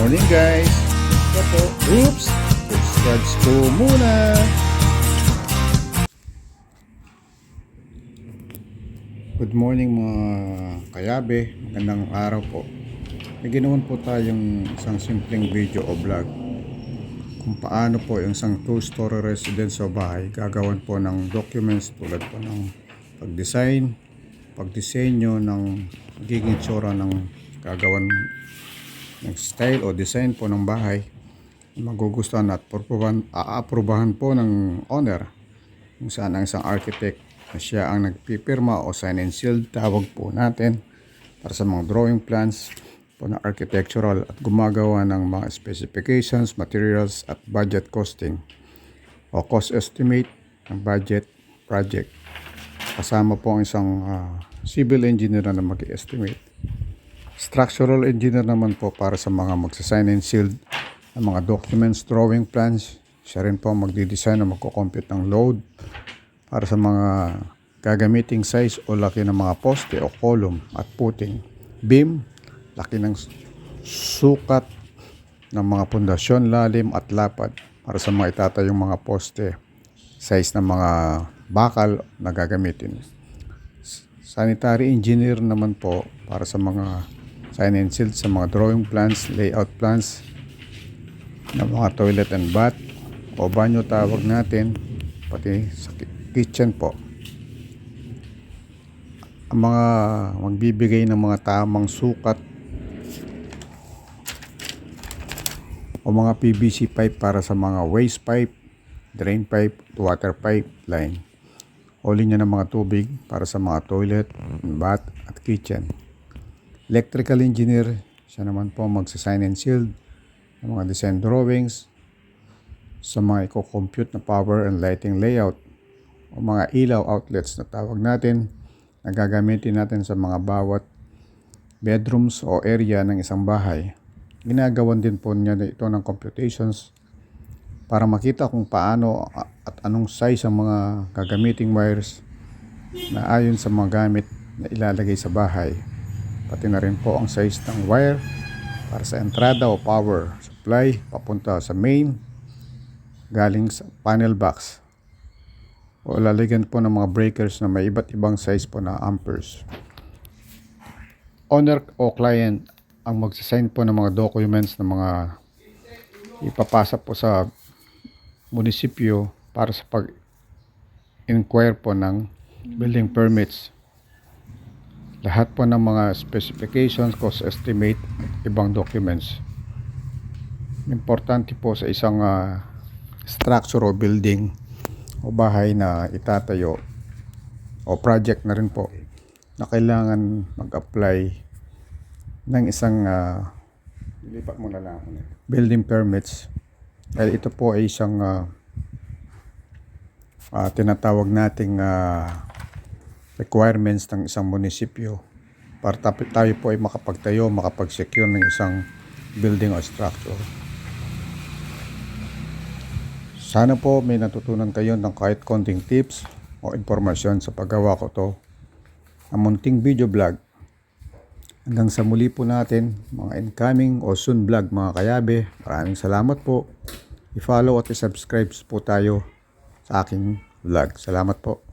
morning guys. Ito po. Oops! Subscribe ko muna. Good morning mga kayabe. Magandang araw po. May ginawan po tayong isang simpleng video o vlog kung paano po yung isang two-story residence o bahay gagawan po ng documents tulad po ng pagdesign, pagdisenyo ng magiging tsura ng gagawan ng style o design po ng bahay, magugustuhan at aaprubahan po ng owner, kung saan ang isang architect na siya ang nagpipirma o sign and seal tawag po natin para sa mga drawing plans po na architectural at gumagawa ng mga specifications, materials at budget costing o cost estimate ng budget project. Kasama po ang isang civil engineer na mag-estimate. Structural engineer naman po para sa mga magsasign and sealed ng mga documents, drawing plans. Siya rin po magdi-design na magko-compute ng load para sa mga gagamiting size o laki ng mga poste o column at footing. Beam, laki ng sukat ng mga pundasyon, lalim at lapad para sa mga itatayong mga poste, size ng mga bakal na gagamitin. Sanitary engineer naman po para sa mga sign and seal sa mga drawing plans, layout plans ng mga toilet and bath o banyo tawag natin, pati sa kitchen po. Ang mga magbibigay ng mga tamang sukat o mga PVC pipe para sa mga waste pipe, drain pipe, water pipe line o linya ng mga tubig para sa mga toilet, bath at kitchen. Electrical engineer, siya naman po magsa-sign and seal ng mga design drawings sa mga i-compute na power and lighting layout o mga ilaw outlets na tawag natin na gagamitin natin sa mga bawat bedrooms o area ng isang bahay. Ginagawan din po niya ito ng computations para makita kung paano at anong size ang mga gagamiting wires na ayon sa mga gamit na ilalagay sa bahay. Pati na rin po ang size ng wire para sa entrada o power supply papunta sa main galing sa panel box o lalagyan po ng mga breakers na may iba't ibang size po na amperes. Owner o client ang magsasign po ng mga documents na mga ipapasa po sa munisipyo para sa pag-inquire po ng building permits. Lahat po ng mga specifications, cost estimate, ibang documents. Importante po sa isang structure o building o bahay na itatayo o project na rin po na kailangan mag-apply ng isang ilipat mo na lang building permits. Dahil ito po ay isang tinatawag nating requirements ng isang munisipyo para tayo po ay makapagtayo, makapag-secure ng isang building o structure. Sana po may natutunan kayo ng kahit konting tips o impormasyon sa paggawa ko to ang munting video vlog. Hanggang sa muli po natin mga incoming o soon vlog mga kayabe. Maraming salamat po. I-follow at i-subscribe po tayo sa aking vlog. Salamat po.